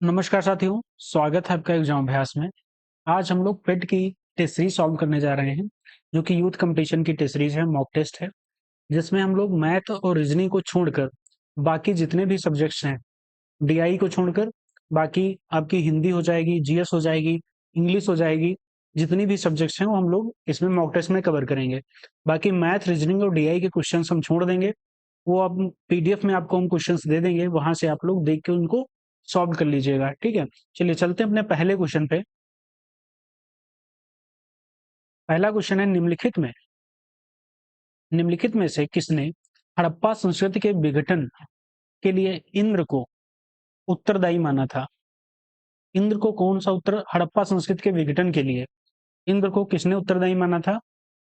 नमस्कार साथियों, स्वागत है आपका एग्जाम अभ्यास में। आज हम लोग पेट की टेस्ट सीरीज सॉल्व करने जा रहे हैं, जो कि यूथ कंपटीशन की टेस्ट सीरीज है, मॉक टेस्ट है, जिसमें हम लोग मैथ और रीजनिंग को छोड़कर बाकी जितने भी सब्जेक्ट्स हैं, डीआई को छोड़कर बाकी आपकी हिंदी हो जाएगी, जीएस हो जाएगी, इंग्लिश हो जाएगी, जितनी भी सब्जेक्ट्स हैं वो हम लोग इसमें मॉक टेस्ट में कवर करेंगे। बाकी मैथ, रीजनिंग और डीआई के क्वेश्चंस हम छोड़ देंगे। वो आप पीडीएफ में आपको हम क्वेश्चंस दे देंगे, वहां से आप लोग देख के उनको सॉल्व कर लीजिएगा। ठीक है, चलिए चलते हैं अपने पहले क्वेश्चन पे। पहला क्वेश्चन है, निम्नलिखित में से किसने हड़प्पा संस्कृति के विघटन के लिए इंद्र को उत्तरदायी माना था? इंद्र को कौन सा उत्तर हड़प्पा संस्कृति के विघटन के लिए इंद्र को किसने उत्तरदायी माना था?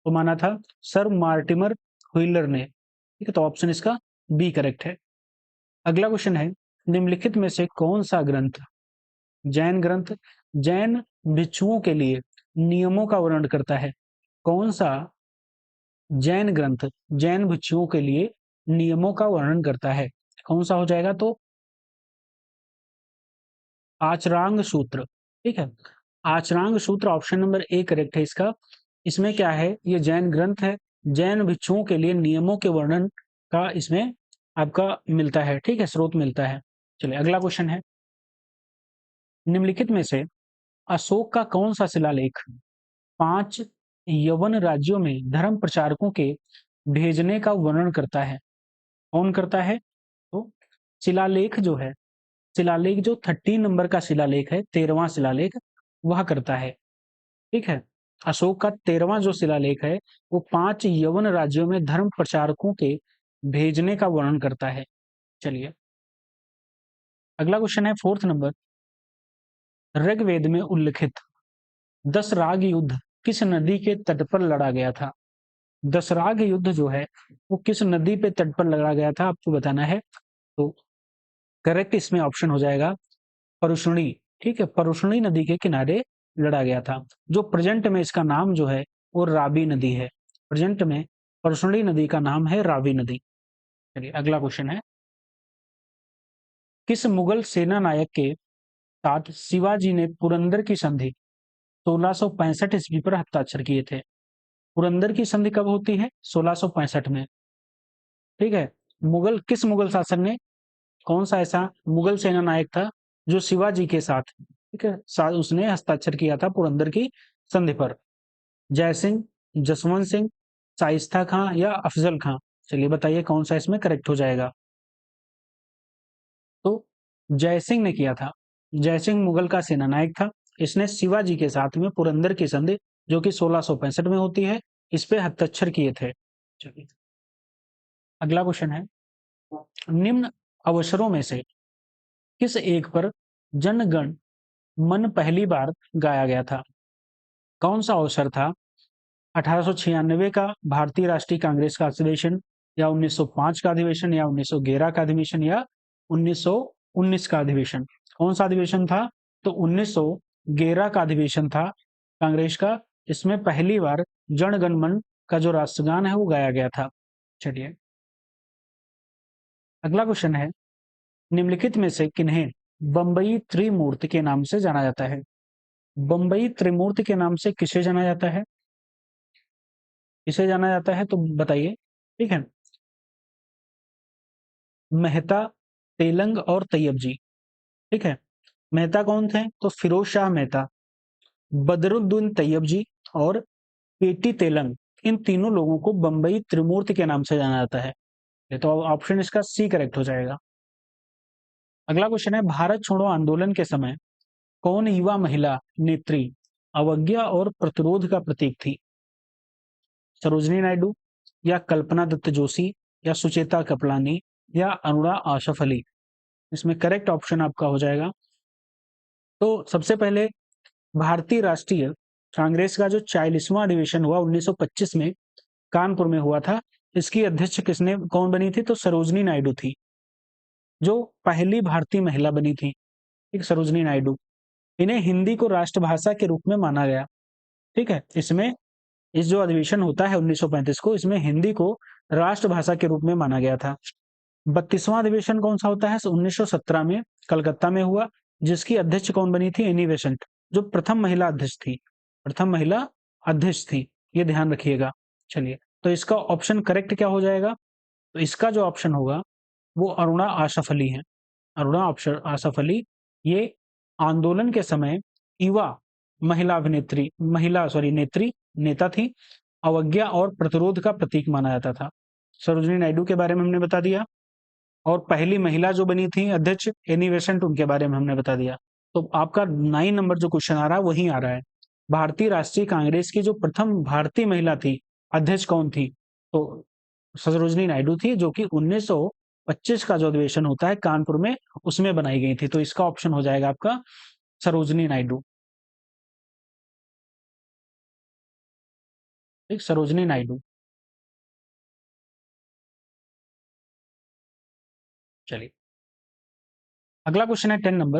तो माना था सर मार्टिमर व्हीलर ने। ठीक है, तो ऑप्शन इसका बी करेक्ट है। अगला क्वेश्चन है, निम्नलिखित में से कौन सा ग्रंथ जैन ग्रंथ जैन भिक्षुओं के लिए नियमों का वर्णन करता है? कौन सा जैन ग्रंथ जैन भिक्षुओं के लिए नियमों का वर्णन करता है? कौन सा हो जाएगा? तो आचरांग सूत्र। ठीक है, आचरांग सूत्र ऑप्शन नंबर ए करेक्ट है इसका। इसमें क्या है, ये जैन ग्रंथ है, जैन भिक्षुओं के लिए नियमों के वर्णन का इसमें आपका मिलता है। ठीक है, स्रोत मिलता है। चलिए अगला क्वेश्चन है, निम्नलिखित में से अशोक का कौन सा शिलालेख 5 यवन राज्यों में धर्म प्रचारकों के भेजने का वर्णन करता है? कौन करता है? तो शिलालेख जो है, शिलालेख जो 13 नंबर का शिलालेख है, 13वां शिलालेख, वह करता है। ठीक है, अशोक का 13वां जो शिलालेख है वो 5 यवन राज्यों में धर्म प्रचारकों के भेजने का वर्णन करता है। चलिए अगला क्वेश्चन है, फोर्थ नंबर, ऋग्वेद में उल्लिखित 10 राग युद्ध किस नदी के तट पर लड़ा गया था? 10 राग युद्ध जो है वो किस नदी पे तट पर लड़ा गया था, आपको बताना है। तो करेक्ट इसमें ऑप्शन हो जाएगा परुष्णी। ठीक है, परुष्णी नदी के किनारे लड़ा गया था, जो प्रेजेंट में इसका नाम जो है वो रावी नदी है। प्रेजेंट में परुष्णी नदी का नाम है रावी नदी। चलिए अगला क्वेश्चन है, किस मुगल सेना नायक के साथ शिवाजी ने पुरंदर की संधि 1665 ईस्वी पर हस्ताक्षर किए थे? पुरंदर की संधि कब होती है? 1665 में। ठीक है, किस मुगल शासक ने, कौन सा ऐसा मुगल सेना नायक था जो शिवाजी के साथ, ठीक है, उसने हस्ताक्षर किया था पुरंदर की संधि पर? जय सिंह, जसवंत सिंह, शाइस्ता खां या अफजल खां? चलिए बताइए कौन सा इसमें करेक्ट हो जाएगा। तो जय सिंह ने किया था। जय सिंह मुगल का सेना नायक था, इसने शिवाजी के साथ में पुरंदर की संधि जो कि 1665 में होती है, इस पे हस्ताक्षर किए थे। चलिए अगला क्वेश्चन है, निम्न अवसरों में से किस एक पर जन गण मन पहली बार गाया गया था? कौन सा अवसर था? 1896 का भारतीय राष्ट्रीय कांग्रेस का अधिवेशन, या 1905 का अधिवेशन, या 1911 का अधिवेशन, या 1919 का अधिवेशन? कौन सा अधिवेशन था? तो 1911 का अधिवेशन था कांग्रेस का। इसमें पहली बार जन गण मन का जो राष्ट्रगान है वो गाया गया था। चलिए अगला क्वेश्चन है, निम्नलिखित में से किन्हें बंबई त्रिमूर्ति के नाम से जाना जाता है? बंबई त्रिमूर्ति के नाम से किसे जाना जाता है? किसे जाना जाता है तो बताइए। ठीक है, मेहता, तेलंग और तैयब जी। ठीक है, मेहता कौन थे? तो फिरोज शाह मेहता, बदरुद्दीन तैयब जी और केटी तेलंग, इन तीनों लोगों को बंबई त्रिमूर्ति के नाम से जाना जाता है। ये तो ऑप्शन इसका सी करेक्ट हो जाएगा। अगला क्वेश्चन है, भारत छोड़ो आंदोलन के समय कौन युवा महिला नेत्री अवज्ञा और प्रतिरोध का प्रतीक थी? सरोजनी नायडू, या कल्पना दत्त जोशी, या सुचेता कृपलानी, या अरुणा आसफ अली? इसमें करेक्ट ऑप्शन आपका हो जाएगा। तो सबसे पहले भारतीय राष्ट्रीय कांग्रेस का जो 40वां अधिवेशन हुआ 1925 में कानपुर में हुआ था, इसकी अध्यक्ष किसने कौन बनी थी? तो सरोजनी नायडू थी, जो पहली भारतीय महिला बनी थी। ठीक, सरोजनी नायडू। इन्हें हिंदी को राष्ट्रभाषा के रूप में माना गया। ठीक है, इसमें इस जो अधिवेशन होता है 1935 को, इसमें हिंदी को राष्ट्रभाषा के रूप में माना गया था। 32वां अधिवेशन कौन सा होता है? 1917 में कलकत्ता में हुआ, जिसकी अध्यक्ष कौन बनी थी? एनी बेसेंट, जो प्रथम महिला अध्यक्ष थी, प्रथम महिला अध्यक्ष थी, ये ध्यान रखिएगा। चलिए, तो इसका ऑप्शन करेक्ट क्या हो जाएगा? तो इसका जो ऑप्शन होगा वो अरुणा आसफ अली है। अरुणा आसफ अली ये आंदोलन के समय युवा महिला अभिनेत्री महिला सॉरी नेत्री नेता थी। अवज्ञा और प्रतिरोध का प्रतीक माना जाता था। सरोजिनी नायडू के बारे में हमने बता दिया, और पहली महिला जो बनी थी अध्यक्ष एनी बेसेंट, उनके बारे में हमने बता दिया। तो आपका 9 नंबर जो क्वेश्चन आ रहा है वही आ रहा है। भारतीय राष्ट्रीय कांग्रेस की जो प्रथम भारतीय महिला थी अध्यक्ष कौन थी? तो सरोजिनी नायडू थी, जो कि 1925 का जो अधिवेशन होता है कानपुर में, उसमें बनाई गई थी। तो इसका ऑप्शन हो जाएगा आपका सरोजिनी नायडू। ठीक, सरोजिनी नायडू। चलिए, अगला क्वेश्चन है 10 नंबर।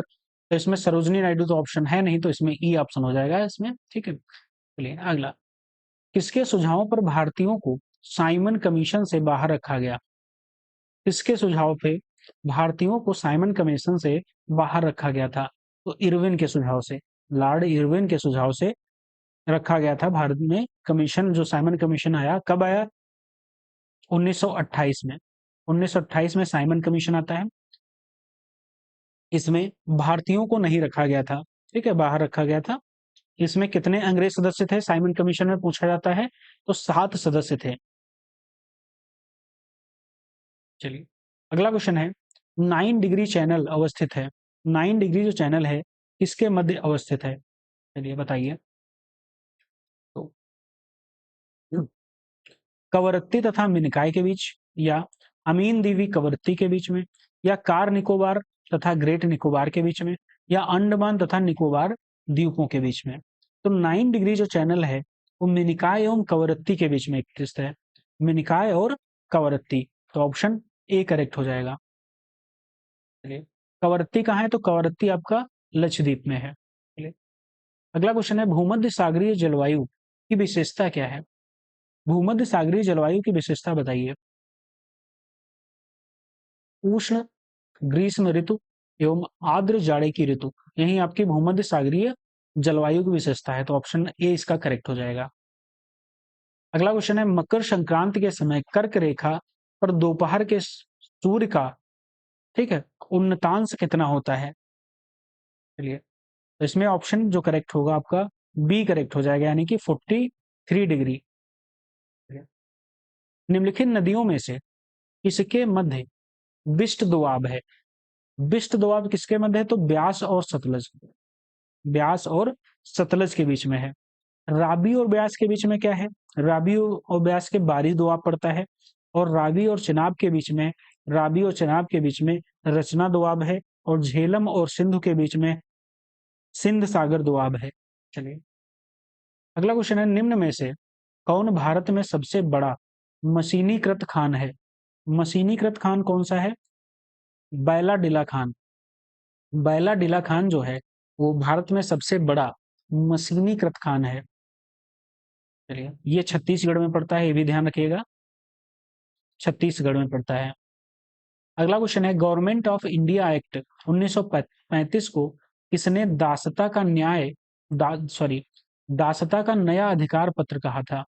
तो इसमें सरोजिनी नायडू तो ऑप्शन है नहीं, तो इसमें ई ऑप्शन हो जाएगा इसमें। ठीक है, चलिए अगला। किसके सुझाव पर भारतीयों को साइमन कमीशन से बाहर रखा गया? किसके सुझाव पे भारतीयों को साइमन कमीशन से बाहर रखा गया था? तो इरविन के सुझाव से, लॉर्ड इरविन के सुझाव से रखा गया था भारत में कमीशन। जो साइमन कमीशन आया, कब आया? 1928 में। 1928 में साइमन कमीशन आता है। इसमें भारतीयों को नहीं रखा गया था, ठीक है, बाहर रखा गया था। इसमें कितने अंग्रेज सदस्य थे साइमन कमीशन में, पूछा जाता है। तो 7 सदस्य थे। चलिए, अगला क्वेश्चन है, 9 डिग्री चैनल अवस्थित है। 9 डिग्री जो चैनल है किसके मध्य अवस्थित है? चलिए बताइए। तो कवरत्ती तथा मिनकाय के बीच, या अमीन दीवी कवरत्ती के बीच में, या कार निकोबार तथा ग्रेट निकोबार के बीच में, या अंडमान तथा निकोबार द्वीपों के बीच में। तो 9 डिग्री जो चैनल है वो मिनिकाय एवं कवरत्ती के बीच में स्थित है। मिनिकाय और कवरत्ती, तो ऑप्शन ए करेक्ट हो जाएगा। चलिए, कवरत्ती कहाँ है? तो कवरत्ती आपका लक्षद्वीप में है। चलिए, अगला क्वेश्चन है, भूमध्य सागरीय जलवायु की विशेषता क्या है? भूमध्य सागरीय जलवायु की विशेषता बताइए। उष्ण ग्रीष्म ऋतु एवं आर्द्र जाड़े की ऋतु, यही आपकी भूमध्य सागरीय जलवायु की विशेषता है। तो ऑप्शन ए इसका करेक्ट हो जाएगा। अगला क्वेश्चन है, मकर संक्रांति के समय कर्क रेखा पर दोपहर के सूर्य का, ठीक है, उन्नतांश कितना होता है? चलिए, तो इसमें ऑप्शन जो करेक्ट होगा आपका बी करेक्ट हो जाएगा, यानी कि 43 डिग्री। निम्नलिखित नदियों में से किसके मध्य विष्ट दोआब है? विष्ट दोआब किसके मध्य है? तो ब्यास और सतलज, ब्यास और सतलज के बीच में है। राबी और ब्यास के बीच में क्या है? राबी और ब्यास के बारिश दोआब पड़ता है। और राबी और चेनाब के बीच में, राबी और चेनाब के बीच में रचना दोआब है। और झेलम और सिंधु के बीच में सिंध सागर दोआब है। चलिए, अगला क्वेश्चन है, निम्न में से कौन भारत में सबसे बड़ा मशीनीकृत खान है? मशीनीकृत खान कौन सा है? बैला डिला खान। बैला डिला खान जो है वो भारत में सबसे बड़ा मशीनीकृत खान है। चलिए, ये छत्तीसगढ़ में पड़ता है, ये भी ध्यान रखिएगा, छत्तीसगढ़ में पड़ता है। अगला क्वेश्चन है, गवर्नमेंट ऑफ इंडिया एक्ट 1935 को किसने दासता का न्याय दासता का नया अधिकार पत्र कहा था?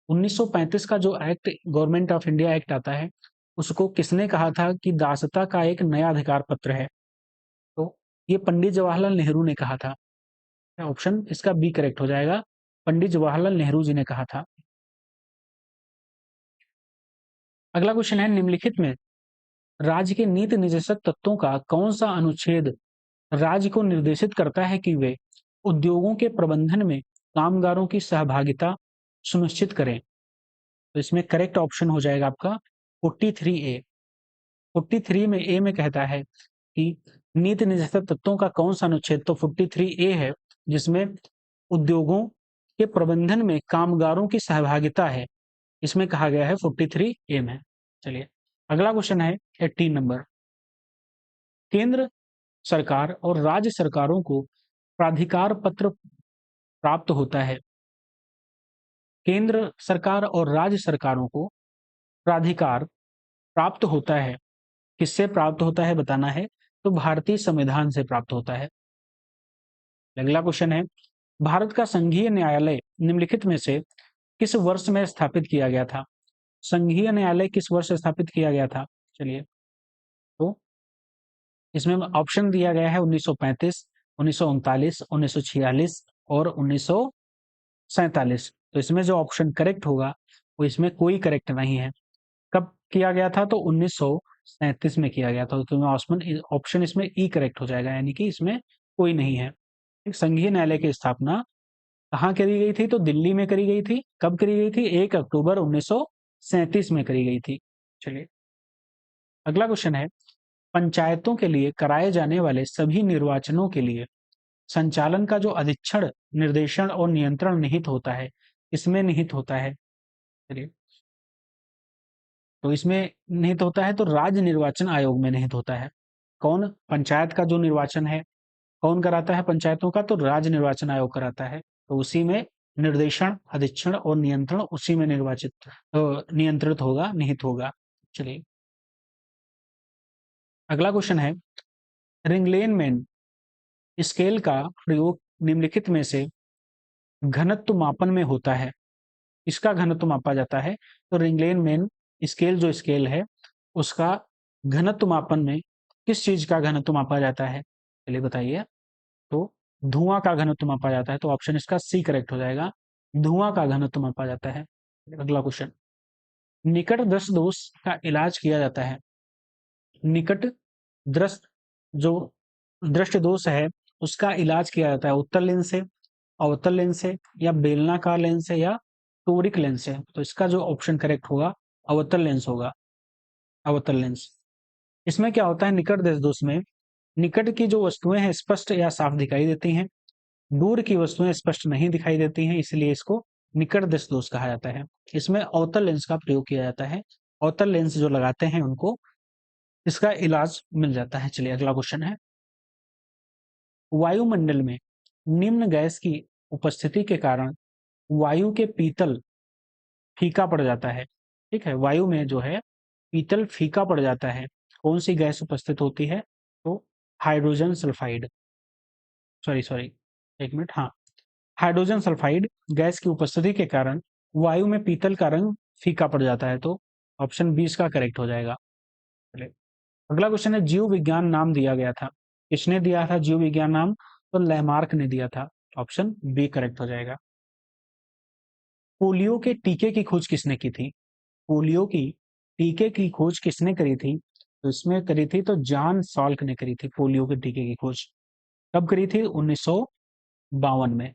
1935 का जो act, government of India act आता है, उसको किसने कहा था कि दासता का एक नया अधिकार पत्र है? तो ये पंडित जवाहरलाल नेहरू ने कहा था। ऑप्शन इसका बी करेक्ट हो जाएगा, पंडित जवाहरलाल नेहरू जी ने कहा था। अगला क्वेश्चन है, निम्नलिखित में राज्य के नीति निर्देशक तत्वों का कौन सा अनुच्छेद राज्य को निर्देशित करता है कि वे उद्योगों के प्रबंधन में कामगारों की सहभागिता सुनिश्चित करें? तो इसमें करेक्ट ऑप्शन हो जाएगा आपका 43 ए। 43 में ए में कहता है कि नीति निर्देशक तत्वों का कौन सा अनुच्छेद? तो 43 ए है, जिसमें उद्योगों के प्रबंधन में कामगारों की सहभागिता है। इसमें कहा गया है 43 ए में। चलिए, अगला क्वेश्चन है 18 नंबर। केंद्र सरकार और राज्य सरकारों को प्राधिकार पत्र प्राप्त होता है। केंद्र सरकार और राज्य सरकारों को प्राधिकार प्राप्त होता है, किससे प्राप्त होता है बताना है। तो भारतीय संविधान से प्राप्त होता है। अगला क्वेश्चन है, भारत का संघीय न्यायालय निम्नलिखित में से किस वर्ष में स्थापित किया गया था? संघीय न्यायालय किस वर्ष स्थापित किया गया था? चलिए, तो इसमें ऑप्शन दिया गया है 1935, 1939, 1946 और 1947। तो इसमें जो ऑप्शन करेक्ट होगा वो इसमें कोई करेक्ट नहीं है। कब किया गया था? तो 1937 में किया गया था। तो ऑप्शन इसमें ई करेक्ट हो जाएगा, यानी कि इसमें कोई नहीं है। संघीय न्यायालय की स्थापना कहाँ करी गई थी? तो दिल्ली में करी गई थी। कब करी गई थी? 1 अक्टूबर 1937 में करी गई थी। चलिए, अगला क्वेश्चन है, पंचायतों के लिए कराए जाने वाले सभी निर्वाचनों के लिए संचालन का जो अधीक्षण, निर्देशन और नियंत्रण निहित होता है, इसमें निहित होता है। चलिए, तो इसमें निहित होता है तो राज्य निर्वाचन आयोग में निहित होता है। कौन? पंचायत का जो निर्वाचन है कौन कराता है पंचायतों का? तो राज्य निर्वाचन आयोग कराता है। तो उसी में निर्देशन, अधीक्षण और नियंत्रण उसी में नियंत्रित होगा, निहित होगा। चलिए, अगला क्वेश्चन है, रिंगलेनमैन स्केल का प्रयोग निम्नलिखित में से घनत्व मापन में होता है। इसका घनत्व मापा जाता है। तो रिंगलेनमैन स्केल जो स्केल है उसका घनत्व मापन में किस चीज का घनत्व मापा जाता है? चलिए बताइए। तो धुआं का घनत्व मापा जाता है। तो ऑप्शन इसका सी करेक्ट हो जाएगा, धुआं का घनत्व मापा जाता है। अगला क्वेश्चन, निकट दृष्ट दोष का इलाज किया जाता है। निकट दृष्ट जो दृष्ट दोष है उसका इलाज किया जाता है उत्तल लेंस से, अवतल लेंस से, या बेलनाकार लेंस से, या टोरिक लेंस से। तो इसका जो ऑप्शन करेक्ट होगा अवतल लेंस होगा, अवतल लेंस। इसमें क्या होता है निकट दृष्ट दोष में? निकट की जो वस्तुएं हैं स्पष्ट या साफ दिखाई देती हैं, दूर की वस्तुएं स्पष्ट नहीं दिखाई देती हैं, इसलिए इसको निकट दृष्ट दोष कहा जाता है। इसमें अवतल लेंस का प्रयोग किया जाता है। अवतल लेंस जो लगाते हैं उनको इसका इलाज मिल जाता है। चलिए, अगला क्वेश्चन है, वायुमंडल में निम्न गैस की उपस्थिति के कारण वायु के पीतल फीका पड़ जाता है। ठीक है, वायु में जो है पीतल फीका पड़ जाता है। कौन सी गैस उपस्थित होती है? तो हाइड्रोजन सल्फाइड, सॉरी सॉरी, एक मिनट, हाँ, हाइड्रोजन सल्फाइड गैस की उपस्थिति के कारण वायु में पीतल का रंग फीका पड़ जाता है। तो ऑप्शन 20 का करेक्ट हो जाएगा। चलिए, अगला क्वेश्चन है, जीव विज्ञान नाम दिया गया था। किसने दिया था जीव विज्ञान नाम? तो लैमार्क ने दिया था। ऑप्शन बी करेक्ट हो जाएगा। पोलियो के टीके की खोज किसने की थी? पोलियो की टीके की खोज किसने करी थी? तो इसमें करी थी तो जॉन सॉल्क ने करी थी पोलियो के टीके की खोज। कब करी थी? 1952 में।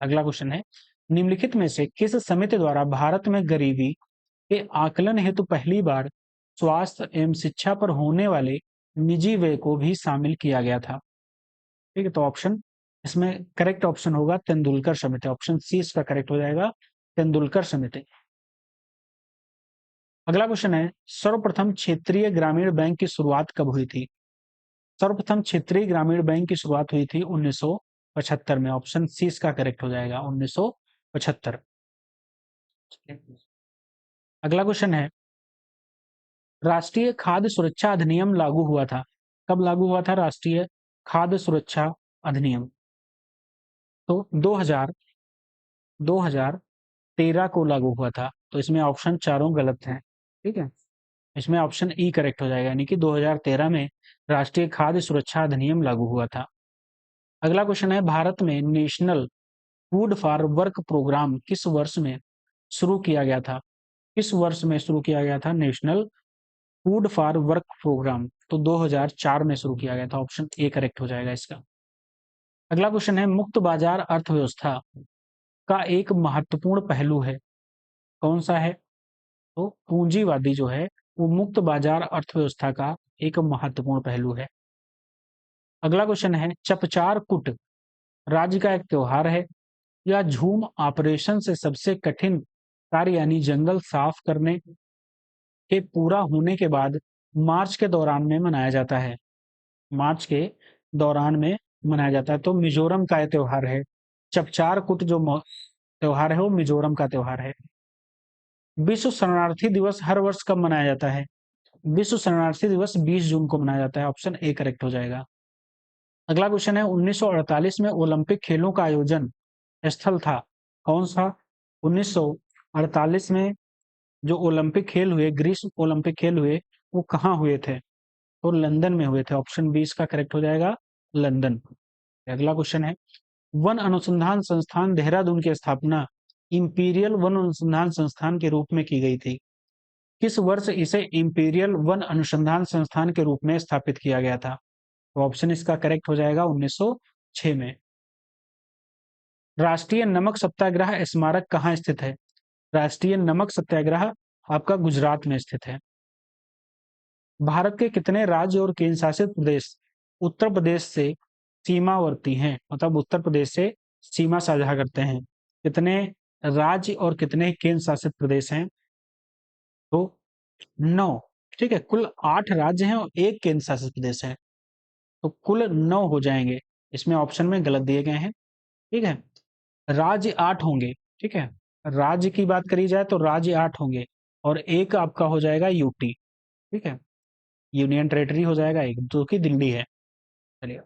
अगला क्वेश्चन है, निम्नलिखित में से किस समिति द्वारा भारत में गरीबी के आकलन हेतु पहली बार स्वास्थ्य एवं शिक्षा पर होने वाले निजी व्यय को भी शामिल किया गया था? ठीक है, तो ऑप्शन इसमें करेक्ट ऑप्शन होगा तेंदुलकर समिति। ऑप्शन सी इसका करेक्ट हो जाएगा, तेंदुलकर समिति। अगला क्वेश्चन है, सर्वप्रथम क्षेत्रीय ग्रामीण बैंक की शुरुआत कब हुई थी? सर्वप्रथम क्षेत्रीय ग्रामीण बैंक की शुरुआत हुई थी 1975 में। ऑप्शन सी इसका करेक्ट हो जाएगा, 1975। अगला क्वेश्चन है, राष्ट्रीय खाद्य सुरक्षा अधिनियम लागू हुआ था। कब लागू हुआ था राष्ट्रीय खाद्य सुरक्षा अधिनियम? तो 2013 को लागू हुआ था। तो इसमें ऑप्शन चारों गलत हैं। ठीक है, इसमें ऑप्शन ई करेक्ट हो जाएगा, यानी कि 2013 में राष्ट्रीय खाद्य सुरक्षा अधिनियम लागू हुआ था। अगला क्वेश्चन है, भारत में national food for work programme किस वर्ष में शुरू किया गया था? किस वर्ष में शुरू किया गया था national food for work programme? तो 2004 में शुरू किया गया था। ऑप्शन ए करेक्ट हो जाएगा इसका। अगला क्वेश्चन है, मुक्त बाजार अर्थव्यवस्था का एक महत्वपूर्ण पहलू है, कौन सा है? तो पूंजीवादी जो है वो मुक्त बाजार अर्थव्यवस्था का एक महत्वपूर्ण पहलू है। अगला क्वेश्चन है, चपचार कुट राज्य का एक त्योहार है या झूम ऑपरेशन से सबसे कठिन कार्य यानी जंगल साफ करने के पूरा होने के बाद मार्च के दौरान में मनाया जाता है? मार्च के दौरान में मनाया जाता है। तो मिजोरम का यह त्योहार है। चपचार कुट जो त्योहार है वो मिजोरम का त्योहार है। विश्व शरणार्थी दिवस हर वर्ष कब मनाया जाता है? विश्व शरणार्थी दिवस 20 जून को मनाया जाता है। ऑप्शन ए करेक्ट हो जाएगा। अगला क्वेश्चन है 1948 में ओलंपिक खेलों का आयोजन स्थल था कौन सा? 1948 में जो ओलंपिक खेल हुए, ग्रीष्म ओलंपिक खेल हुए, वो कहाँ हुए थे? तो लंदन में हुए थे। ऑप्शन बी इसका करेक्ट हो जाएगा, लंदन। अगला क्वेश्चन है वन अनुसंधान संस्थान देहरादून की स्थापना इंपीरियल वन अनुसंधान संस्थान के रूप में की गई थी। किस वर्ष इसे इंपीरियल वन अनुसंधान संस्थान के रूप में स्थापित किया गया था? तो ऑप्शन इसका करेक्ट हो जाएगा 1906 में। राष्ट्रीय नमक सत्याग्रह स्मारक कहाँ स्थित है? राष्ट्रीय नमक सत्याग्रह आपका गुजरात में स्थित है। भारत के कितने राज्य और केंद्र शासित प्रदेश उत्तर प्रदेश से सीमावर्ती हैं, मतलब उत्तर प्रदेश से सीमा साझा करते हैं? कितने राज्य और कितने केंद्र शासित प्रदेश हैं? तो 9। ठीक है, कुल 8 राज्य हैं और 1 केंद्र शासित प्रदेश है, तो कुल 9 हो जाएंगे। इसमें ऑप्शन में गलत दिए गए हैं। ठीक है, राज्य 8 होंगे। ठीक है, राज्य की बात करी जाए तो राज्य 8 होंगे और एक आपका हो जाएगा यूटी। ठीक है, यूनियन टेरिटरी हो जाएगा एक, जो कि दिल्ली है। चलिए,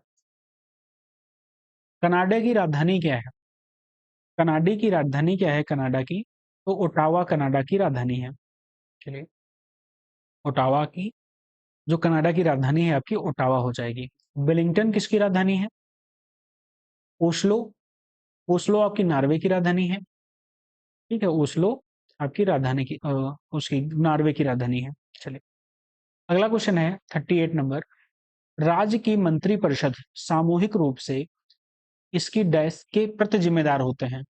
कनाडा की राजधानी क्या है? कनाडा की राजधानी क्या है कनाडा की? तो ओटावा कनाडा की राजधानी है। चलिए, ओटावा की जो कनाडा की राजधानी है आपकी ओटावा हो जाएगी। वेलिंगटन किसकी राजधानी है? ओस्लो। ओस्लो आपकी नॉर्वे की राजधानी है। ठीक है, ओस्लो आपकी राजधानी की उसकी नॉर्वे की राजधानी है। चलिए, अगला क्वेश्चन है 38 नंबर। राज्य की मंत्रिपरिषद सामूहिक रूप से इसकी डैश के प्रति जिम्मेदार होते हैं?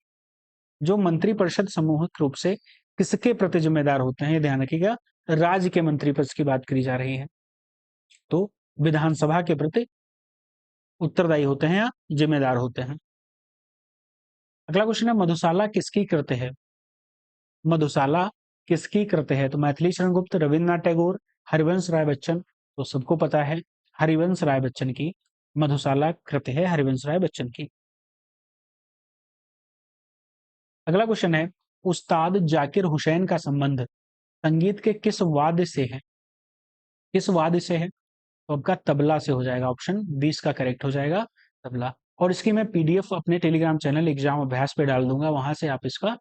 जो मंत्रिपरिषद सामूहिक रूप से किसके प्रति जिम्मेदार होते हैं, ये ध्यान रखिएगा। राज्य के मंत्रिपरिषद की बात करी जा रही है, तो विधानसभा के प्रति उत्तरदायी होते हैं या जिम्मेदार होते हैं। अगला क्वेश्चन है मधुशाला किसकी कृत है? मधुशाला किसकी कृत है? तो मैथिली शरण गुप्त, रविन्द्रनाथ टैगोर, हरिवंश राय बच्चन। तो सबको पता है हरिवंश राय बच्चन की मधुशाला कृत है, हरिवंश राय बच्चन की। अगला क्वेश्चन है उस्ताद जाकिर हुसैन का संबंध संगीत के किस वाद्य से है? किस वाद्य से है? तो आपका तबला से हो जाएगा। ऑप्शन 20 का करेक्ट हो जाएगा, तबला। और इसकी मैं पीडीएफ अपने टेलीग्राम चैनल एग्जाम अभ्यास पे डाल दूंगा, वहां से आप इसका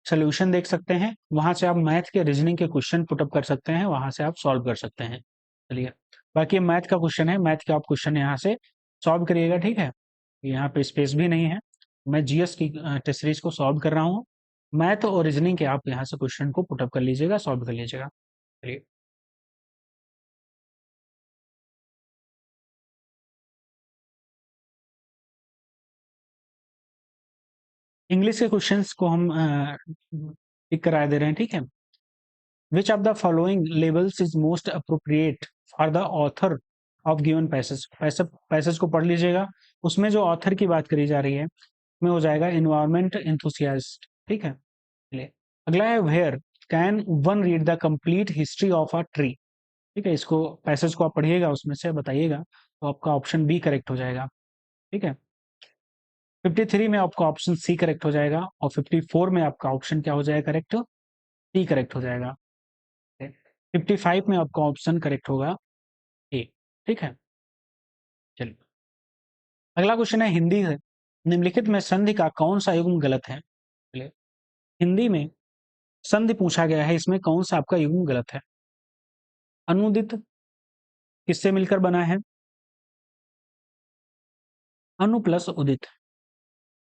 सोल्यूशन देख सकते हैं। वहां से आप मैथ के रीजनिंग के क्वेश्चन पुटअप कर सकते हैं, वहां से आप सॉल्व कर सकते हैं। चलिए, बाकी मैथ का क्वेश्चन है, मैथ के आप क्वेश्चन यहाँ से सॉल्व करिएगा। ठीक है, यहाँ पे स्पेस भी नहीं है। मैं जीएस की टेस्ट सीरीज को सॉल्व कर रहा हूँ। मैथ और रीजनिंग के आप यहाँ से क्वेश्चन को पुटअप कर लीजिएगा, सॉल्व कर लीजिएगा। चलिए, इंग्लिश के क्वेश्चंस को हम टिक करा दे रहे हैं। ठीक है, which of the following labels is most appropriate for the author of given passage? Passage को पढ़ लीजिएगा। उसमें जो ऑथर की बात करी जा रही है में हो जाएगा इन्वायरमेंट एंथुसियास्ट। ठीक है, चलिए, अगला है where can one read the complete history of a tree? ठीक है, इसको पैसेज को आप पढ़िएगा, उसमें से बताइएगा, तो आपका ऑप्शन बी करेक्ट हो जाएगा। ठीक है, 53 में आपका ऑप्शन सी करेक्ट हो जाएगा और 54 में आपका ऑप्शन क्या हो जाएगा करेक्ट? सी करेक्ट हो जाएगा। 55 में आपका ऑप्शन करेक्ट होगा ए। ठीक है, चलिए, अगला क्वेश्चन है हिंदी है। निम्नलिखित में संधि का कौन सा युग्म गलत है? चलिए, हिंदी में संधि पूछा गया है, इसमें कौन सा आपका युग्म गलत है? अनुदित किससे मिलकर बना है? अनु प्लस उदित।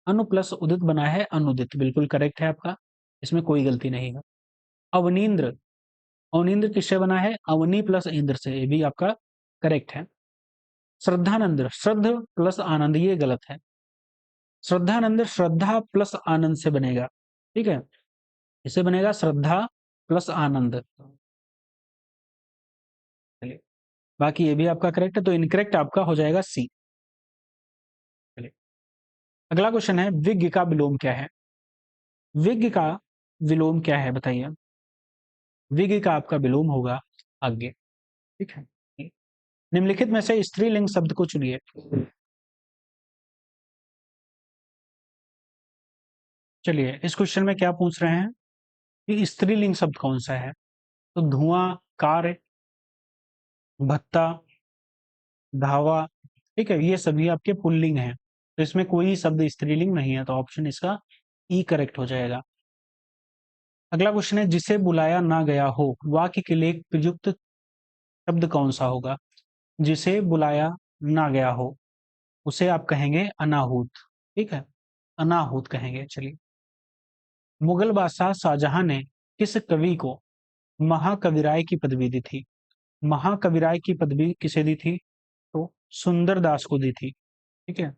अनु प्लस उदित बना है अनुदित, बिल्कुल करेक्ट है आपका, इसमें कोई गलती नहीं है। अवनींद्र, अवनींद्र किससे बना है? अवनी प्लस इंद्र से, ये भी आपका करेक्ट है। श्रद्धानंद, श्रद्ध प्लस आनंद, ये गलत है। श्रद्धानंद श्रद्धा प्लस आनंद से बनेगा। ठीक है, इसे बनेगा श्रद्धा प्लस आनंद। चलिए, बाकी ये भी आपका करेक्ट है, तो इनकरेक्ट आपका हो जाएगा सी। चलिए, अगला क्वेश्चन है विज्ञ का विलोम क्या है? विज्ञ का विलोम क्या है बताइए? विज्ञ का आपका विलोम होगा आज्ञा। ठीक है, निम्नलिखित में से स्त्रीलिंग शब्द को चुनिए। चलिए, इस क्वेश्चन में क्या पूछ रहे हैं कि स्त्रीलिंग शब्द कौन सा है? तो धुआं, कार, भत्ता, धावा, ठीक है, ये सभी आपके पुल्लिंग हैं, तो इसमें कोई शब्द स्त्रीलिंग नहीं है, तो ऑप्शन इसका ई करेक्ट हो जाएगा। अगला क्वेश्चन है, जिसे बुलाया ना गया हो, वाक्य के लिए एक प्रयुक्त शब्द कौन सा होगा? जिसे बुलाया ना गया हो, उसे आप कहेंगे अनाहूत। ठीक है, अनाहूत कहेंगे। चलिए, मुगल बादशाह शाहजहां ने किस कवि को महाकविराय की पदवी दी थी? महाकविराय की पदवी किसे दी थी? तो सुंदर दास को दी थी। ठीक है,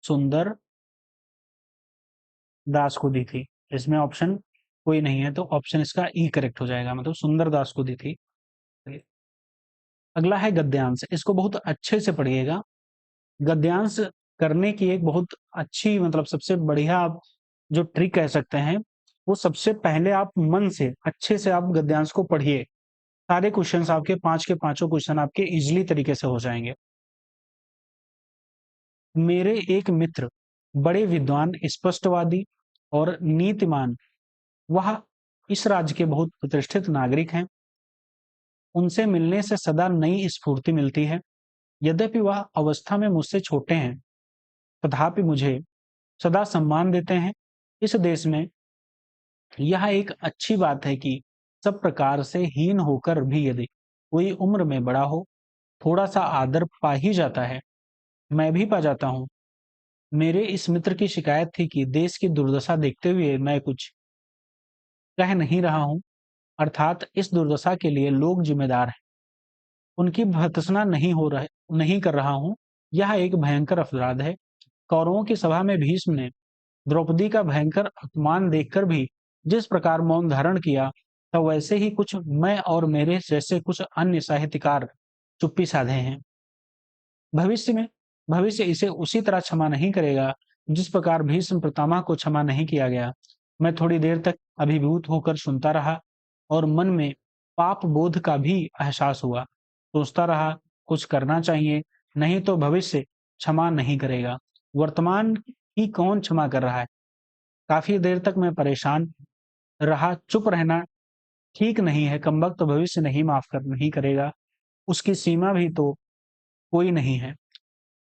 सुंदर दास को दी थी। इसमें ऑप्शन कोई नहीं है, तो ऑप्शन इसका ई करेक्ट हो जाएगा, मतलब सुंदर दास को दी थी। चलिए, अगला है गद्यांश। इसको बहुत अच्छे से पढ़िएगा। गद्यांश करने की एक बहुत अच्छी, मतलब सबसे बढ़िया आप जो ट्रिक कह सकते हैं, वो सबसे पहले आप मन से अच्छे से आप गद्यांश को पढ़िए। सारे क्वेश्चंस आपके 5 के पांचों क्वेश्चन आपके इजीली तरीके से हो जाएंगे। मेरे एक मित्र बड़े विद्वान, स्पष्टवादी और नीतिमान, वह इस राज्य के बहुत प्रतिष्ठित नागरिक हैं। उनसे मिलने से सदा नई स्फूर्ति मिलती है। यद्यपि वह अवस्था में मुझसे छोटे हैं, तथापि मुझे सदा सम्मान देते हैं। इस देश में यह एक अच्छी बात है कि सब प्रकार से हीन होकर भी यदि कोई उम्र में बड़ा हो, थोड़ा सा आदर पा ही जाता है। मैं भी पा जाता हूँ। मेरे इस मित्र की शिकायत थी कि देश की दुर्दशा देखते हुए मैं कुछ कह नहीं रहा हूँ, अर्थात इस दुर्दशा के लिए लोग जिम्मेदार हैं। उनकी भर्त्सना नहीं कर रहा हूँ। यह एक भयंकर अपराध है। कौरवों की सभा में भीष्म ने द्रौपदी का भयंकर अपमान देखकर भी जिस प्रकार मौन धारण किया, था वैसे ही कुछ मैं और मेरे जैसे कुछ अन्य साहित्यकार चुप्पी साधे हैं। भविष्य में भविष्य इसे उसी तरह क्षमा नहीं करेगा जिस प्रकार भीष्म पितामह को क्षमा नहीं किया गया। मैं थोड़ी देर तक अभिभूत होकर सुनता रहा और मन में पाप बोध का भी एहसास हुआ। सोचता रहा, कुछ करना चाहिए, नहीं तो भविष्य क्षमा नहीं करेगा। वर्तमान ही कौन क्षमा कर रहा है? काफी देर तक मैं परेशान रहा। चुप रहना ठीक नहीं है। कमबख्त भविष्य नहीं करेगा। उसकी सीमा भी तो कोई नहीं है।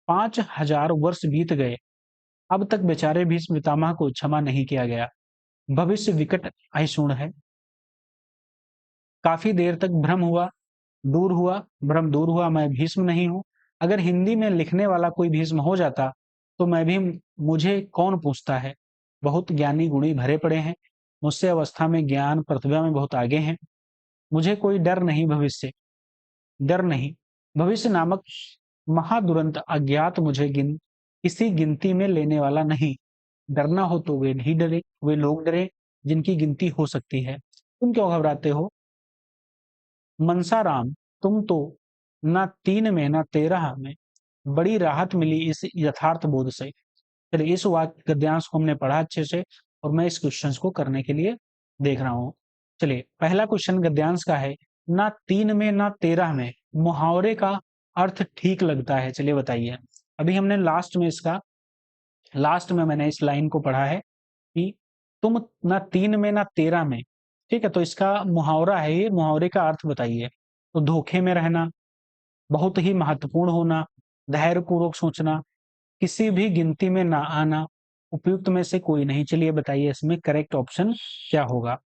5,000 वर्ष बीत गए, अब तक बेचारे भीष्म पितामह को क्षमा नहीं किया गया। भविष्य विकट अहिष्णुर है। काफी देर तक भ्रम दूर हुआ, मैं भीष्म नहीं हूँ। अगर हिंदी में लिखने वाला कोई भीष्म हो जाता, तो मैं भी, मुझे कौन पूछता है। बहुत ज्ञानी गुणी भरे पड़े हैं, मुझसे अवस्था में ज्ञान प्रतिभा में बहुत आगे हैं। मुझे कोई डर नहीं। भविष्य नामक महादुरंत अज्ञात मुझे किसी गिनती में लेने वाला नहीं। डरना हो तो वे नहीं डरे, वे लोग डरे जिनकी गिनती हो सकती है। तुम क्यों घबराते हो मनसाराम? तुम तो ना 3 में ना 13 में। बड़ी राहत मिली इस यथार्थ बोध से। चलिए, इस वाक्य गद्यांश को हमने पढ़ा अच्छे से, और मैं इस क्वेश्चन को करने के लिए देख रहा हूँ। चलिए, पहला क्वेश्चन गद्यांश का है, ना 3 में ना 13 में मुहावरे का अर्थ ठीक लगता है। चलिए बताइए। अभी हमने लास्ट में मैंने इस लाइन को पढ़ा है कि तुम ना 3 में ना 13 में। ठीक है, तो इसका मुहावरा है, ये मुहावरे का अर्थ बताइए। तो धोखे में रहना, बहुत ही महत्वपूर्ण होना, धैर्य पूर्वक सोचना, किसी भी गिनती में ना आना, उपयुक्त में से कोई नहीं। चलिए बताइए, इसमें करेक्ट ऑप्शन क्या होगा?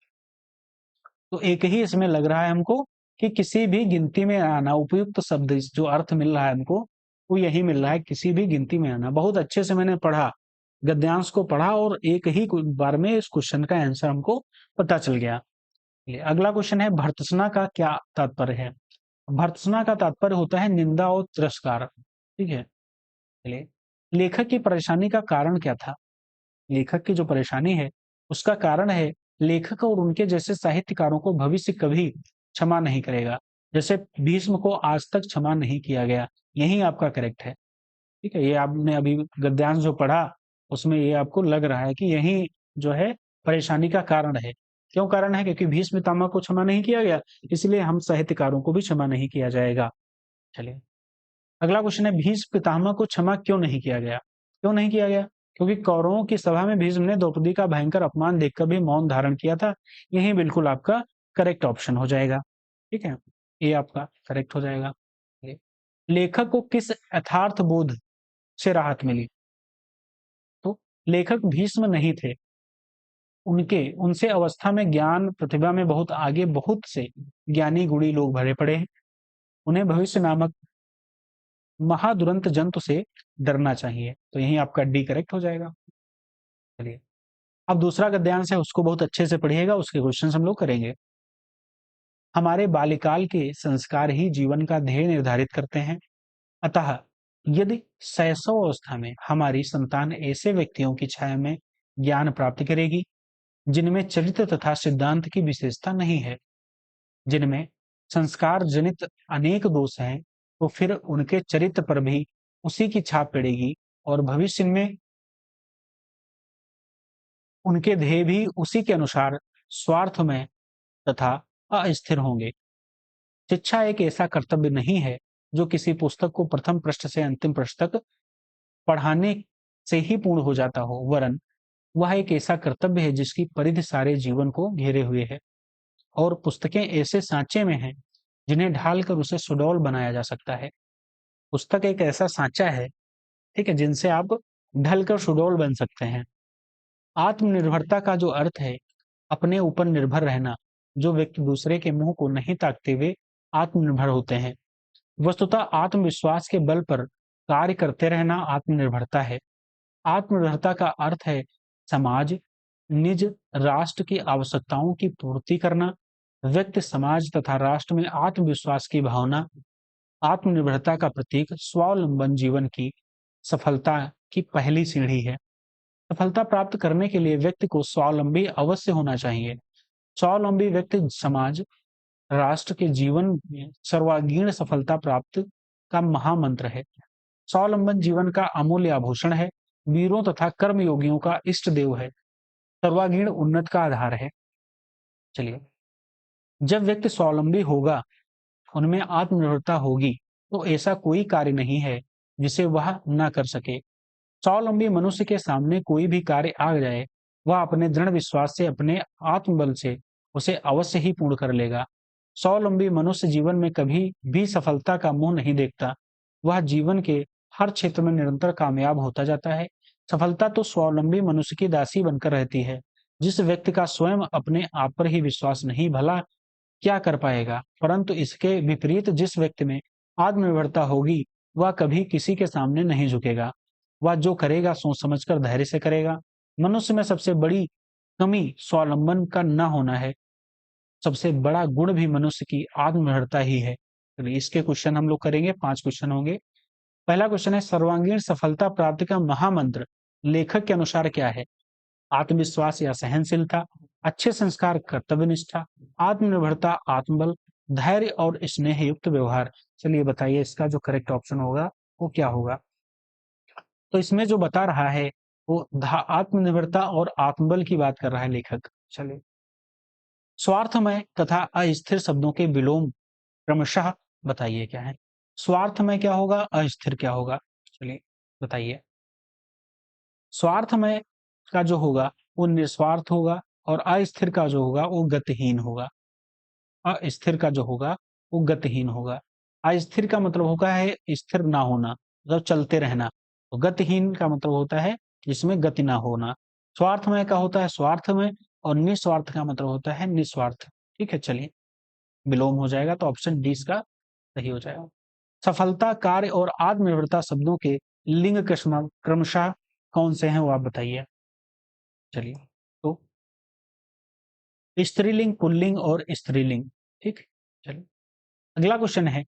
तो एक ही इसमें लग रहा है हमको कि किसी भी गिनती में आना, उपयुक्त शब्द जो अर्थ मिल रहा है हमको, वो यही मिल रहा है, किसी भी गिनती में आना। बहुत अच्छे से मैंने पढ़ा, गद्यांश को पढ़ा, और एक ही बार में इस क्वेश्चन का आंसर हमको पता चल गया। अगला क्वेश्चन है, भर्त्सना का क्या तात्पर्य है? भर्त्सना का तात्पर्य होता है निंदा और तिरस्कार। ठीक है, चलिए, लेखक की परेशानी का कारण क्या था? लेखक की जो परेशानी है, उसका कारण है, लेखक और उनके जैसे साहित्यकारों को भविष्य कभी क्षमा नहीं करेगा। जैसे भीष्म को आज तक क्षमा नहीं किया गया। यही आपका करेक्ट है। ठीक है, ये आपने अभी गद्यांश जो पढ़ा, उसमें ये आपको लग रहा है कि यही जो है परेशानी का कारण है। क्यों कारण है? क्योंकि भीष्म पितामह को क्षमा नहीं किया गया, इसलिए हम साहित्यकारों को भी क्षमा नहीं किया जाएगा। चलिए, अगला क्वेश्चन है, भीष्म पितामह को क्षमा क्यों नहीं किया गया? क्यों नहीं किया गया? क्योंकि कौरवों की सभा में भीष्म ने द्रौपदी का भयंकर अपमान देखकर भी मौन धारण किया था। यही बिल्कुल आपका करेक्ट ऑप्शन हो जाएगा। ठीक है, ये आपका करेक्ट हो जाएगा। लेखक को किस यथार्थ बोध से राहत मिली? तो लेखक भीष्म नहीं थे। उनसे अवस्था में ज्ञान प्रतिभा में बहुत आगे बहुत से ज्ञानी गुणी लोग भरे पड़े हैं। उन्हें भविष्य नामक महादुरंत जंतु से डरना चाहिए। तो यही आपका डी करेक्ट हो जाएगा। चलिए, अब दूसरा गद्यांश है, उसको बहुत अच्छे से पढ़िएगा, उसके क्वेश्चन हम लोग करेंगे। हमारे बाल्यकाल के संस्कार ही जीवन का ध्येय निर्धारित करते हैं। अतः यदि शैशव अवस्था में हमारी संतान ऐसे व्यक्तियों की छाया में ज्ञान प्राप्त करेगी जिनमें चरित्र तथा सिद्धांत की विशेषता नहीं है, जिनमें संस्कार जनित अनेक दोष हैं, तो फिर उनके चरित्र पर भी उसी की छाप पड़ेगी और भविष्य में उनके ध्येय भी उसी के अनुसार स्वार्थमय तथा अस्थिर होंगे। शिक्षा एक ऐसा कर्तव्य नहीं है जो किसी पुस्तक को प्रथम पृष्ठ से अंतिम पृष्ठ तक पढ़ाने से ही पूर्ण हो जाता हो, वरन वह एक ऐसा कर्तव्य है जिसकी परिधि सारे जीवन को घेरे हुए है। और पुस्तकें ऐसे सांचे में हैं जिन्हें ढालकर उसे सुडौल बनाया जा सकता है। पुस्तक एक ऐसा सांचा है, ठीक है, जिनसे आप ढलकर सुडौल बन सकते हैं। आत्मनिर्भरता का जो अर्थ है अपने ऊपर निर्भर रहना। जो व्यक्ति दूसरे के मुंह को नहीं ताकते हुए आत्मनिर्भर होते हैं, वस्तुतः आत्मविश्वास के बल पर कार्य करते रहना आत्मनिर्भरता है। आत्मनिर्भरता का अर्थ है समाज, निज, राष्ट्र की आवश्यकताओं की पूर्ति करना। व्यक्ति, समाज तथा राष्ट्र में आत्मविश्वास की भावना। आत्मनिर्भरता का प्रतीक स्वावलंबन जीवन की सफलता की पहली सीढ़ी है। सफलता प्राप्त करने के लिए व्यक्ति को स्वावलंबी अवश्य होना चाहिए। स्वावलंबी व्यक्ति समाज, राष्ट्र के जीवन में सर्वांगीण सफलता प्राप्त का महामंत्र है। स्वावलंबन जीवन का अमूल्य आभूषण है, वीरों तथा कर्मयोगियों का इष्ट देव है, सर्वांगीण उन्नत का आधार है। चलिए, जब व्यक्ति स्वावलंबी होगा, उनमें आत्मनिर्भरता होगी, तो ऐसा कोई कार्य नहीं है जिसे वह न कर सके। स्वावलंबी मनुष्य के सामने कोई भी कार्य आ जाए, वह अपने दृढ़ विश्वास से, अपने आत्मबल से उसे अवश्य ही पूर्ण कर लेगा। स्वावलंबी मनुष्य जीवन में कभी भी सफलता का मुंह नहीं देखता। वह जीवन के हर क्षेत्र में निरंतर कामयाब होता जाता है। सफलता तो स्वावलंबी मनुष्य की दासी बनकर रहती है। जिस व्यक्ति का स्वयं अपने आप पर ही विश्वास नहीं, भला क्या कर पाएगा? परंतु इसके विपरीत जिस व्यक्ति में आत्मनिर्भरता होगी, वह कभी किसी के सामने नहीं झुकेगा। वह जो करेगा सोच समझकर धैर्य से करेगा। मनुष्य में सबसे बड़ी कमी स्वावलंबन का न होना है। सबसे बड़ा गुण भी मनुष्य की आत्मनिर्भरता ही है। तो इसके क्वेश्चन हम लोग करेंगे, 5 क्वेश्चन होंगे। पहला क्वेश्चन है, सर्वांगीण सफलता प्राप्ति का महामंत्र लेखक के अनुसार क्या है? आत्मविश्वास या सहनशीलता, अच्छे संस्कार, कर्तव्य निष्ठा, आत्मनिर्भरता, आत्मबल, धैर्य और स्नेह युक्त व्यवहार। चलिए बताइए, इसका जो करेक्ट ऑप्शन होगा वो क्या होगा? तो इसमें जो बता रहा है वो आत्मनिर्भरता और आत्मबल की बात कर रहा है लेखक। चलिए, स्वार्थमय तथा अस्थिर शब्दों के विलोम क्रमशः बताइए क्या है? स्वार्थमय क्या होगा, अस्थिर क्या होगा? चलिए बताइए। स्वार्थमय का जो होगा वो निस्वार्थ होगा, और अस्थिर का जो होगा वो गतिहीन होगा। अस्थिर का जो होगा वो गतिहीन होगा। अस्थिर का मतलब होता है स्थिर ना होना, मतलब चलते रहना। तो गतिहीन का मतलब होता है जिसमें गति ना होना। स्वार्थमय का होता है स्वार्थमय, और निस्वार्थ का मतलब होता है निस्वार्थ। ठीक है, चलिए विलोम हो जाएगा, तो ऑप्शन डी इसका सही हो जाएगा। सफलता, कार्य और आत्मनिर्भरता शब्दों के लिंग क्रमशः कौन से हैं वो आप बताइए। चलिए, तो स्त्रीलिंग, पुल्लिंग और स्त्रीलिंग। ठीक, चलिए अगला क्वेश्चन है,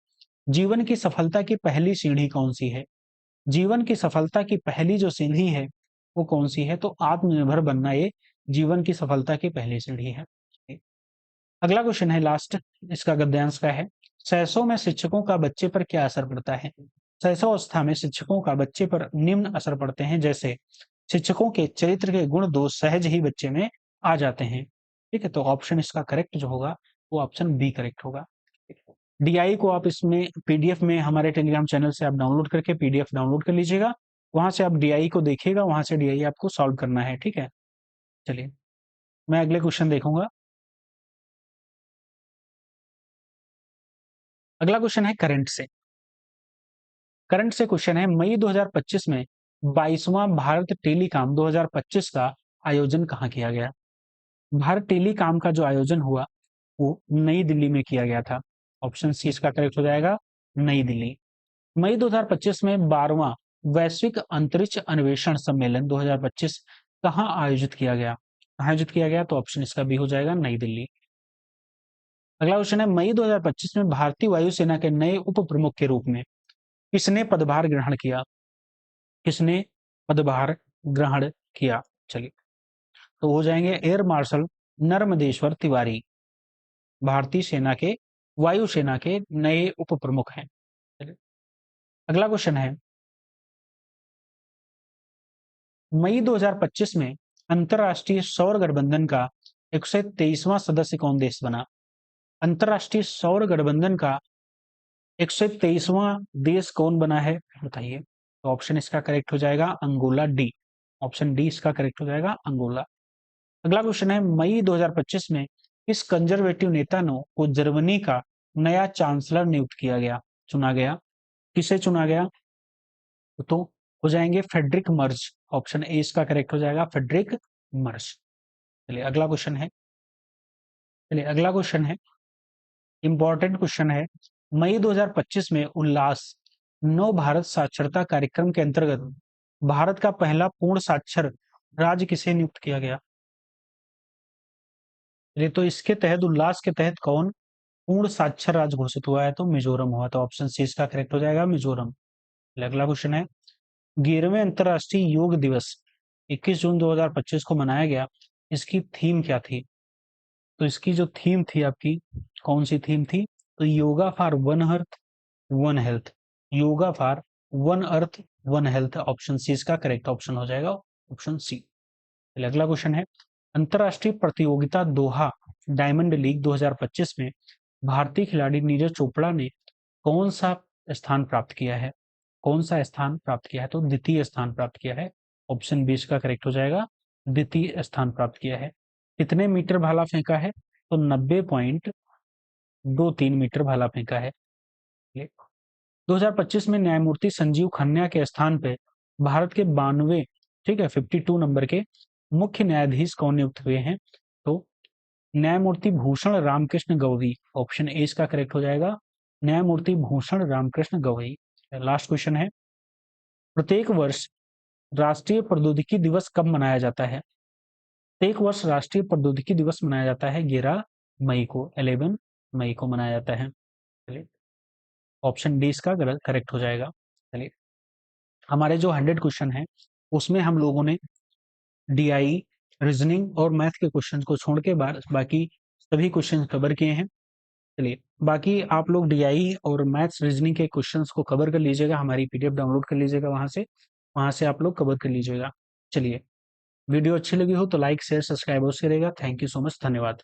जीवन की सफलता की पहली सीढ़ी कौन सी है? जीवन की सफलता की पहली जो सीढ़ी है वो कौन सी है? तो आत्मनिर्भर बनना ये जीवन की सफलता की पहली सीढ़ी है। अगला क्वेश्चन है लास्ट, इसका गद्यांश का है, शैशव में शिक्षकों का बच्चे पर क्या असर पड़ता है? शैशव अवस्था में शिक्षकों का बच्चे पर निम्न असर पड़ते हैं, जैसे शिक्षकों के चरित्र के गुण दोष सहज ही बच्चे में आ जाते हैं। ठीक है, तो ऑप्शन इसका करेक्ट जो होगा वो ऑप्शन बी करेक्ट होगा। डीआई को आप इसमें पीडीएफ में हमारे टेलीग्राम चैनल से आप डाउनलोड करके पीडीएफ डाउनलोड कर लीजिएगा। वहां से आप डीआई को देखिएगा, वहां से डीआई आपको सॉल्व करना है। ठीक है, चलिए मैं अगले क्वेश्चन देखूंगा। अगला क्वेश्चन है करंट से। करंट से क्वेश्चन है, मई 2025 में 22वां भारत टेलीकॉम 2025 का आयोजन कहाँ किया गया? भारत टेलीकॉम का जो आयोजन हुआ वो नई दिल्ली में किया गया था। ऑप्शन सी इसका करेक्ट हो जाएगा, नई दिल्ली। मई 2025 में 12वां वैश्विक अंतरिक्ष अन्वेषण सम्मेलन 2025 कहाँ आयोजित किया गया? कहाँ आयोजित किया गया? तो ऑप्शन इसका बी हो जाएगा, नई दिल्ली। अगला क्वेश्चन है, मई 2025 में भारतीय वायुसेना के नए उप प्रमुख के रूप में किसने पदभार ग्रहण किया? किसने पदभार ग्रहण किया? चलिए, तो हो जाएंगे एयर मार्शल नर्मदेश्वर तिवारी, भारतीय सेना के वायुसेना के नए उप प्रमुख हैं। चलिए, अगला क्वेश्चन है, मई 2025 में अंतरराष्ट्रीय सौर गठबंधन का 123वां सदस्य कौन देश बना? अंतरराष्ट्रीय सौर गठबंधन का 123वां देश कौन बना है, बताइए। तो ऑप्शन इसका करेक्ट हो जाएगा अंगोला, डी। ऑप्शन डी इसका करेक्ट हो जाएगा, अंगोला। अगला क्वेश्चन है, मई 2025 में किस कंजर्वेटिव नेता को जर्मनी का नया चांसलर नियुक्त किया गया, चुना गया? किसे चुना गया? तो हो जाएंगे फ्रेडरिक मर्ज। ऑप्शन ए इसका करेक्ट हो जाएगा, फ्रेडरिक मर्ज। चलिए, अगला क्वेश्चन है, इंपॉर्टेंट क्वेश्चन है, मई 2025 में उल्लास नव भारत साक्षरता कार्यक्रम के अंतर्गत भारत का पहला पूर्ण साक्षर राज्य किसे नियुक्त किया गया? चलिए, तो इसके तहत, उल्लास के तहत कौन पूर्ण साक्षर राज्य घोषित हुआ है? तो मिजोरम हुआ। तो ऑप्शन सी इसका करेक्ट हो जाएगा, मिजोरम। अगला क्वेश्चन है, 11वें अंतर्राष्ट्रीय योग दिवस 21 जून 2025 को मनाया गया, इसकी थीम क्या थी? तो इसकी जो थीम थी आपकी, कौन सी थीम थी? तो yoga for one earth one health, yoga for one earth one health. Option C इसका करेक्ट ऑप्शन हो जाएगा, ऑप्शन सी। अगला क्वेश्चन है, अंतरराष्ट्रीय प्रतियोगिता दोहा डायमंड लीग 2025 में भारतीय खिलाड़ी नीरज चोपड़ा ने कौन सा स्थान प्राप्त किया है? कौन सा स्थान प्राप्त किया है? तो द्वितीय स्थान प्राप्त किया है। ऑप्शन बी इसका करेक्ट हो जाएगा, द्वितीय स्थान प्राप्त किया है। कितने मीटर भाला फेंका है? तो 90.23 मीटर भाला फेंका है। 2025 में न्यायमूर्ति संजीव खन्ना के स्थान पे भारत के 92, ठीक है, 52 नंबर के मुख्य न्यायाधीश कौन नियुक्त हुए हैं? तो न्यायमूर्ति भूषण रामकृष्ण गवई। ऑप्शन ए इसका करेक्ट हो जाएगा, न्यायमूर्ति भूषण रामकृष्ण गवई। लास्ट क्वेश्चन है, प्रत्येक वर्ष राष्ट्रीय प्रौद्योगिकी दिवस कब मनाया जाता है? प्रत्येक वर्ष राष्ट्रीय प्रौद्योगिकी दिवस मनाया जाता है 11 मई को, 11 मई को मनाया जाता है। चलिए, ऑप्शन डी इसका करेक्ट हो जाएगा। चलिए, हमारे जो 100 क्वेश्चन है उसमें हम लोगों ने डीआई, रीजनिंग और मैथ के क्वेश्चन को छोड़ के बाकी सभी क्वेश्चन कवर किए हैं। चलिए, बाकी आप लोग डीआई और मैथ्स रीजनिंग के क्वेश्चंस को कवर कर लीजिएगा, हमारी पीडीएफ डाउनलोड कर लीजिएगा, वहां से आप लोग कवर कर लीजिएगा। चलिए, वीडियो अच्छी लगी हो तो लाइक शेयर सब्सक्राइब अवश्य करेगा। थैंक यू सो मच, धन्यवाद।